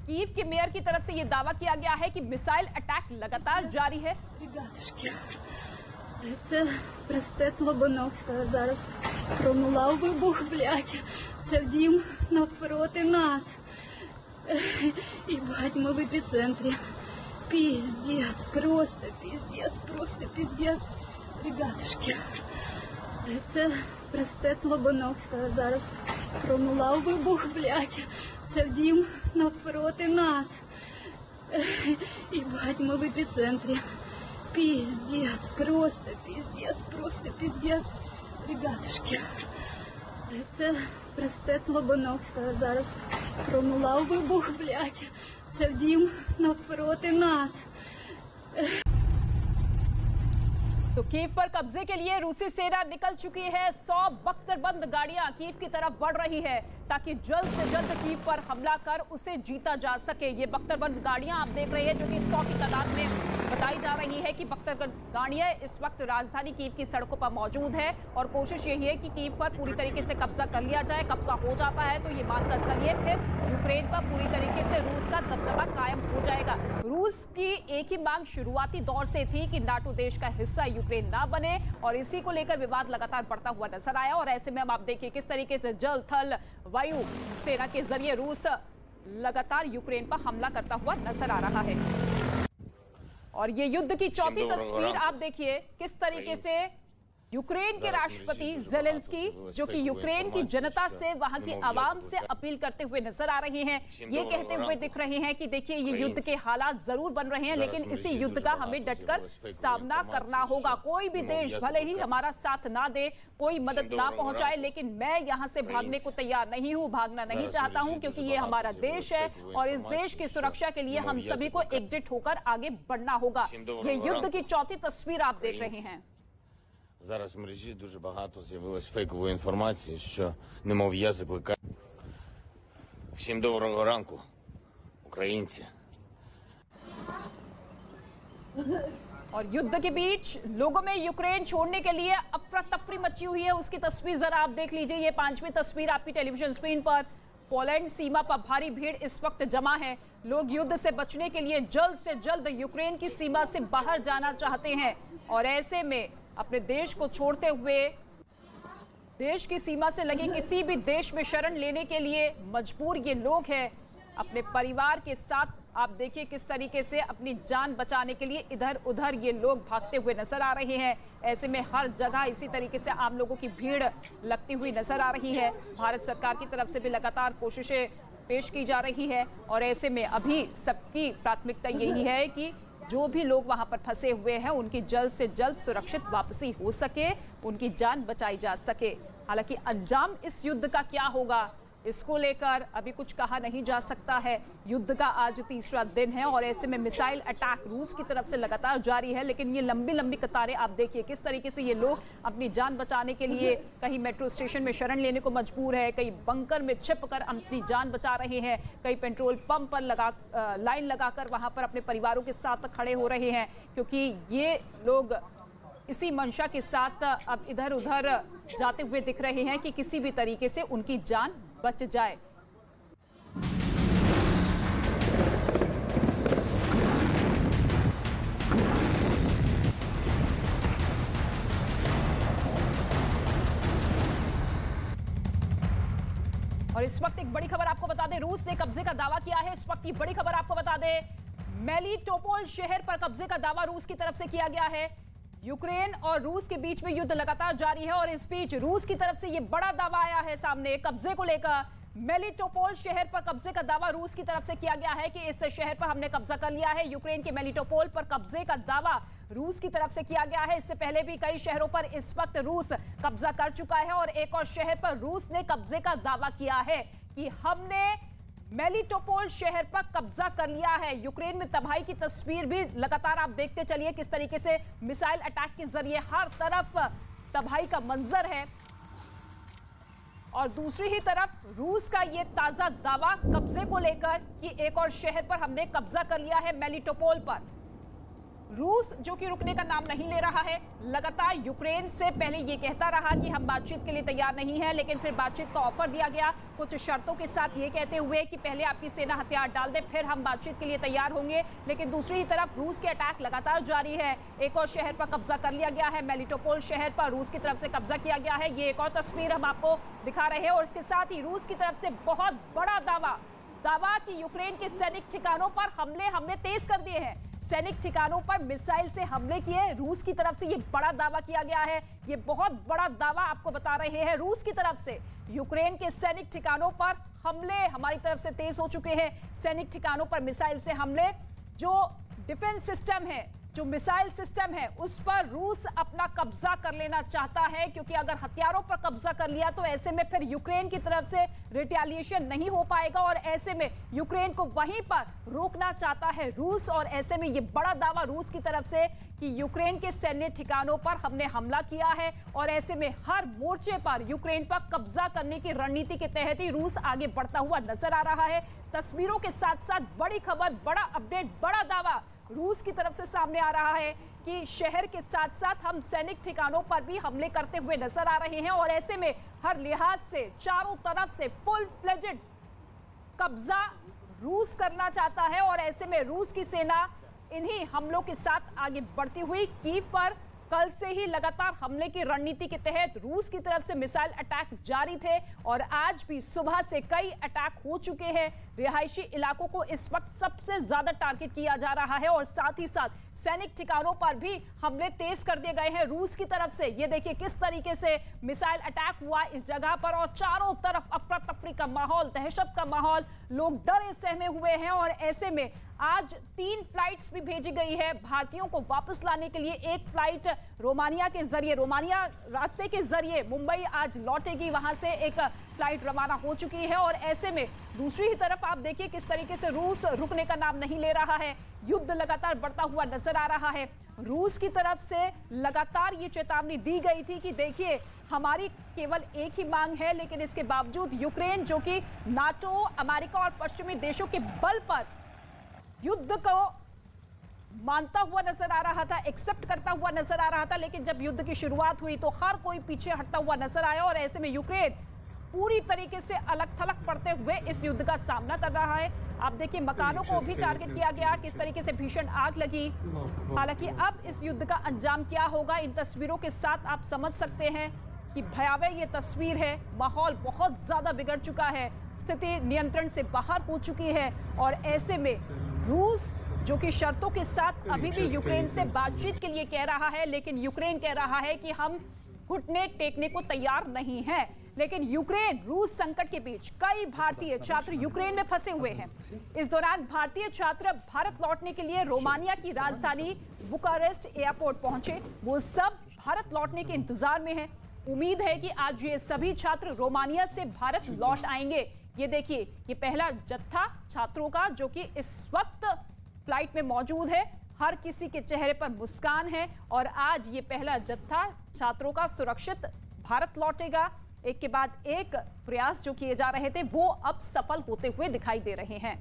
Kyiv के mayor की तरफ से ये दावा किया गया है कि मिसाइल अटैक लगातार जारी है। Це проспект Лобановського. Зараз пролунав вибух, блядь. Це дім навпроти нас. І бать, ми в епіцентрі. Пиздец, просто пиздец. Ребятушки, це проспект Лобановського. Зараз пролунав вибух, блядь. Це дім навпроти нас. І бать, ми в епіцентрі. Пиздец, просто пиздец. Ребятушки, це проспект Лобановського. Зараз пролунав вибух, блядь. Це дім навпроти нас. तो कीव पर कब्जे के लिए रूसी सेना निकल चुकी है। 100 बख्तरबंद गाड़ियां कीव की तरफ बढ़ रही है ताकि जल्द से जल्द कीव पर हमला कर उसे जीता जा सके। ये बख्तरबंद गाड़ियां आप देख रहे हैं जो कि 100 की तादाद में बताई जा रही है कि बख्तरबंद गाड़ियां इस वक्त राजधानी कीव की सड़कों पर मौजूद है और कोशिश यही है कि कीव पर पूरी तरीके से कब्जा कर लिया जाए। कब्जा हो जाता है तो ये मानकर चलिए फिर यूक्रेन पर पूरी तरीके से रूस का दबदबा कायम हो जाएगा। रूस की एक ही मांग शुरुआती दौर से थी कि नाटो देश का हिस्सा यूक्रेन ना बने और इसी को लेकर विवाद लगातार बढ़ता हुआ नजर आया। और ऐसे में हम आप देखिए किस तरीके से जल थल वायु सेना के जरिए रूस लगातार यूक्रेन पर हमला करता हुआ नजर आ रहा है। और ये युद्ध की चौथी तस्वीर आप देखिए किस तरीके से यूक्रेन के राष्ट्रपति जेलेंस्की जो कि यूक्रेन की जनता से वहां की आवाम से अपील करते हुए नजर आ रहे हैं। ये कहते हुए दिख रहे हैं कि देखिए ये युद्ध के हालात जरूर बन रहे हैं लेकिन इसी युद्ध का हमें डटकर सामना करना होगा। कोई भी देश भले ही हमारा साथ ना दे, कोई मदद ना पहुंचाए, लेकिन मैं यहां से भागने को तैयार नहीं हूं, भागना नहीं चाहता हूं क्योंकि ये हमारा देश है और इस देश की सुरक्षा के लिए हम सभी को एकजुट होकर आगे बढ़ना होगा। ये युद्ध की चौथी तस्वीर आप देख रहे हैं। Зараз в мережі дуже багато з'явилось фейкової інформації, що немов я закликаю. Всім доброго ранку, українці. और युद्ध के बीच लोगों में यूक्रेन छोड़ने के लिए अफरा तफरी मची हुई है। उसकी तस्वीर जरा आप देख लीजिए। ये 5वीं तस्वीर आपकी टेलीविजन स्क्रीन पर। पोलैंड सीमा पर भारी भीड़ इस वक्त जमा है। लोग युद्ध से बचने के लिए जल्द से जल्द यूक्रेन की सीमा से बाहर जाना चाहते हैं और ऐसे में अपने देश को छोड़ते हुए देश की सीमा से लगे किसी भी देश में शरण लेने के लिए मजबूर ये लोग हैं। अपने परिवार के साथ आप देखिए किस तरीके से अपनी जान बचाने के लिए इधर उधर ये लोग भागते हुए नजर आ रहे हैं। ऐसे में हर जगह इसी तरीके से आम लोगों की भीड़ लगती हुई नजर आ रही है। भारत सरकार की तरफ से भी लगातार कोशिशें पेश की जा रही है और ऐसे में अभी सबकी प्राथमिकता यही है कि जो भी लोग वहां पर फंसे हुए हैं उनकी जल्द से जल्द सुरक्षित वापसी हो सके, उनकी जान बचाई जा सके। हालांकि अंजाम इस युद्ध का क्या होगा इसको लेकर अभी कुछ कहा नहीं जा सकता है। युद्ध का आज तीसरा दिन है और ऐसे में मिसाइल अटैक रूस की तरफ से लगातार जारी है लेकिन ये लंबी लंबी कतारें आप देखिए किस तरीके से ये लोग अपनी जान बचाने के लिए कहीं मेट्रो स्टेशन में शरण लेने को मजबूर है, कहीं बंकर में छिपकर अपनी जान बचा रहे हैं, कहीं पेट्रोल पंप पर लाइन लगाकर वहां पर अपने परिवारों के साथ खड़े हो रहे हैं क्योंकि ये लोग इसी मंशा के साथ अब इधर उधर जाते हुए दिख रहे हैं कि किसी भी तरीके से उनकी जान बच जाए। और इस वक्त एक बड़ी खबर आपको बता दें, रूस ने कब्जे का दावा किया है। इस वक्त की बड़ी खबर आपको बता दें, मेलिटोपोल शहर पर कब्जे का दावा रूस की तरफ से किया गया है। यूक्रेन और रूस के बीच में युद्ध लगातार जारी है और इस बीच रूस की तरफ से यह बड़ा दावा आया है सामने कब्जे को लेकर। मेलिटोपोल शहर पर कब्जे का दावा रूस की तरफ से किया गया है कि इस शहर पर हमने कब्जा कर लिया है। यूक्रेन के मेलिटोपोल पर कब्जे का दावा रूस की तरफ से किया गया है। इससे पहले भी कई शहरों पर इस वक्त रूस कब्जा कर चुका है और एक और शहर पर रूस ने कब्जे का दावा किया है कि हमने मेलिटोपोल शहर पर कब्जा कर लिया है। यूक्रेन में तबाही की तस्वीर भी लगातार आप देखते चलिए किस तरीके से मिसाइल अटैक के जरिए हर तरफ तबाही का मंजर है और दूसरी ही तरफ रूस का ये ताजा दावा कब्जे को लेकर कि एक और शहर पर हमने कब्जा कर लिया है मेलिटोपोल पर। रूस जो कि रुकने का नाम नहीं ले रहा है, लगातार यूक्रेन से पहले ये कहता रहा कि हम बातचीत के लिए तैयार नहीं है, लेकिन फिर बातचीत का ऑफर दिया गया कुछ शर्तों के साथ, ये कहते हुए कि पहले आपकी सेना हथियार डाल दे फिर हम बातचीत के लिए तैयार होंगे। लेकिन दूसरी ही तरफ रूस के अटैक लगातार जारी है। एक और शहर पर कब्जा कर लिया गया है, मेलिटोपोल शहर पर रूस की तरफ से कब्जा किया गया है। ये एक और तस्वीर हम आपको दिखा रहे हैं और इसके साथ ही रूस की तरफ से बहुत बड़ा दावा कि यूक्रेन के सैनिक ठिकानों पर हमले तेज कर दिए हैं। सैनिक ठिकानों पर मिसाइल से हमले किए रूस की तरफ से, ये बड़ा दावा किया गया है। ये बहुत बड़ा दावा आपको बता रहे हैं रूस की तरफ से। यूक्रेन के सैनिक ठिकानों पर हमले हमारी तरफ से तेज हो चुके हैं। सैनिक ठिकानों पर मिसाइल से हमले, जो डिफेंस सिस्टम है, जो मिसाइल सिस्टम है, उस पर रूस अपना कब्जा कर लेना चाहता है, क्योंकि अगर हथियारों पर कब्जा कर लिया तो ऐसे में फिर यूक्रेन की तरफ से रिटेलिएशन नहीं हो पाएगा और ऐसे में यूक्रेन को वहीं पर रोकना चाहता है रूस। और ऐसे में ये बड़ा दावा रूस की तरफ से कि यूक्रेन के सैन्य ठिकानों पर हमने हमला किया है और ऐसे में हर मोर्चे पर यूक्रेन पर कब्जा करने की रणनीति के तहत ही रूस आगे बढ़ता हुआ नजर आ रहा है। तस्वीरों के साथ साथ बड़ी खबर, बड़ा अपडेट, बड़ा दावा रूस की तरफ से सामने आ रहा है कि शहर के साथ साथ हम सैनिक ठिकानों पर भी हमले करते हुए नजर आ रहे हैं और ऐसे में हर लिहाज से चारों तरफ से फुल फ्लेजेड कब्जा रूस करना चाहता है और ऐसे में रूस की सेना इन्हीं हमलों के साथ आगे बढ़ती हुई कीव पर कल से ही लगातार हमले की रणनीति के तहत रूस की तरफ से मिसाइल अटैक जारी थे और आज भी सुबह से कई अटैक हो चुके हैं। रिहायशी इलाकों को इस वक्त सबसे ज्यादा टारगेट किया जा रहा है और साथ ही साथ सैनिक ठिकानों पर भी हमले तेज कर दिए गए हैं रूस की तरफ से। ये देखिए किस तरीके से मिसाइल अटैक हुआ इस जगह पर और चारों तरफ अफरा तफरी का माहौल, दहशत का माहौल, लोग डरे सहमे हुए हैं और ऐसे में आज 3 फ्लाइट्स भी भेजी गई है भारतीयों को वापस लाने के लिए। एक फ्लाइट रोमानिया के जरिए, रोमानिया रास्ते के जरिए मुंबई आज लौटेगी, वहां से एक फ्लाइट रवाना हो चुकी है और ऐसे में दूसरी ही तरफ आप देखिए किस तरीके से रूस रुकने का नाम नहीं ले रहा है। युद्ध लगातार बढ़ता हुआ नजर आ रहा है। रूस की तरफ से लगातार ये चेतावनी दी गई थी कि देखिए हमारी केवल एक ही मांग है, लेकिन इसके बावजूद यूक्रेन जो कि नाटो, अमेरिका और पश्चिमी देशों के बल पर युद्ध को मानता हुआ नजर आ रहा था, एक्सेप्ट करता हुआ नजर आ रहा था, लेकिन जब युद्ध की शुरुआत हुई तो हर कोई पीछे हटता हुआ नजर आया और ऐसे में यूक्रेन पूरी तरीके से अलग थलग पड़ते हुए इस युद्ध का सामना कर रहा है। आप देखिए मकानों को भी टारगेट किया गया, किस तरीके से भीषण आग लगी। हालांकि अब इस युद्ध का अंजाम क्या होगा, इन तस्वीरों के साथ आप समझ सकते हैं कि भयावह ये तस्वीर है। माहौल बहुत ज्यादा बिगड़ चुका है, स्थिति नियंत्रण से बाहर हो चुकी है और ऐसे में रूस जो कि शर्तों के साथ अभी भी यूक्रेन से बातचीत के लिए कह रहा है, लेकिन यूक्रेन कह रहा है कि हम घुटने टेकने को तैयार नहीं हैं। लेकिन यूक्रेन रूस संकट के बीच कई भारतीय छात्र यूक्रेन में फंसे हुए हैं। इस दौरान भारतीय छात्र भारत लौटने के लिए रोमानिया की राजधानी बुकारेस्ट एयरपोर्ट पहुंचे। वो सब भारत लौटने के इंतजार में हैं। उम्मीद है कि आज ये सभी छात्र रोमानिया से भारत लौट आएंगे। ये देखिए ये पहला जत्था छात्रों का जो कि इस वक्त फ्लाइट में मौजूद है। हर किसी के चेहरे पर मुस्कान है और आज ये पहला जत्था छात्रों का सुरक्षित भारत लौटेगा। एक के बाद एक प्रयास जो किए जा रहे थे वो अब सफल होते हुए दिखाई दे रहे हैं।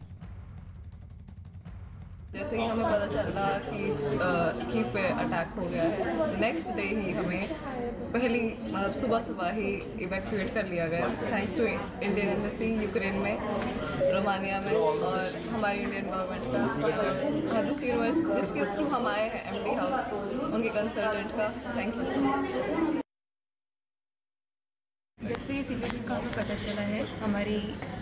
जैसे ही हमें पता चला कि कीव पे अटैक हो गया है, नेक्स्ट डे ही हमें पहली मतलब सुबह ही इवैक्यूएट कर लिया गया, thanks to Indian embassy Ukraine में, रोमानिया में और हमारी इंडियन गवर्नमेंट स्टाफ जिसके थ्रू हम आए हैं एमडी हाउस, उनके कंसल्टेंट का थैंक यू सो मच। जब से ये सिचुएशन का हमें पता चला है, हमारी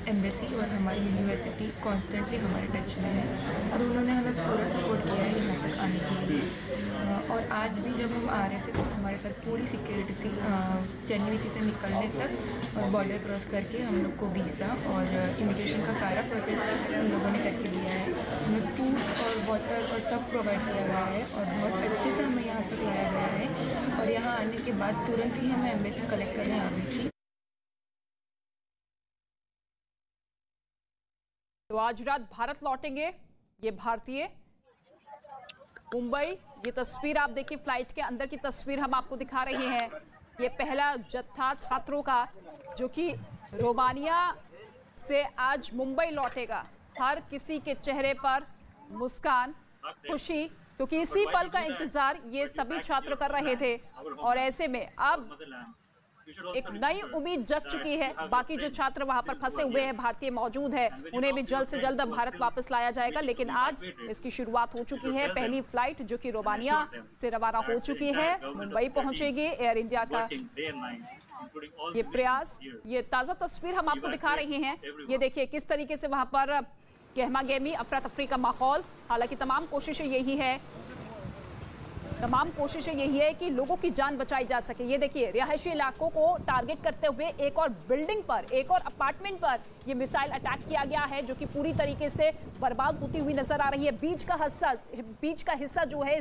एम्बेसी और हमारी यूनिवर्सिटी कॉन्स्टेंटली हमारे टच में है और उन्होंने हमें पूरा सपोर्ट किया है यहाँ तक आने के लिए। और आज भी जब हम आ रहे थे तो हमारे साथ पूरी सिक्योरिटी थी चेन्नई से निकलने तक और बॉर्डर क्रॉस करके हम लोग को वीज़ा और इमिग्रेशन का सारा प्रोसेस उन लोगों ने करके दिया है। हमें फूड और वाटर और सब प्रोवाइड किया गया है और बहुत अच्छे से हमें यहाँ तक लाया गया है और यहाँ आने के बाद तुरंत ही हमें एम्बेसी कलेक्ट करने आ गई थी। तो आज रात भारत लौटेंगे ये भारतीय मुंबई। ये तस्वीर आप देखिए, फ्लाइट के अंदर की तस्वीर हम आपको दिखा रहे हैं। ये पहला जत्था छात्रों का जो कि रोमानिया से आज मुंबई लौटेगा। हर किसी के चेहरे पर मुस्कान, खुशी क्योंकि इसी पल का इंतजार ये सभी छात्र कर रहे थे और ऐसे में अब एक नई उम्मीद जग चुकी है। बाकी जो छात्र वहां पर फंसे हुए हैं, भारतीय मौजूद है, उन्हें भी जल्द से जल्द भारत वापस लाया जाएगा। लेकिन आज इसकी शुरुआत हो चुकी है। पहली फ्लाइट जो कि रोमानिया से रवाना हो चुकी है, मुंबई पहुंचेगी। एयर इंडिया का ये प्रयास, ये ताजा तस्वीर हम आपको दिखा रहे हैं। ये देखिए किस तरीके से वहां पर गहमा गहमी, अफरा तफरी का माहौल। हालांकि तमाम कोशिशें यही है कि लोगों की जान बचाई जा सके। ये देखिए रिहायशी इलाकों को टारगेट करते हुए एक और बिल्डिंग पर, एक और अपार्टमेंट पर ये मिसाइल अटैक किया गया है, जो कि पूरी तरीके से बर्बाद होती हुई नजर आ रही है। बीच का हिस्सा जो है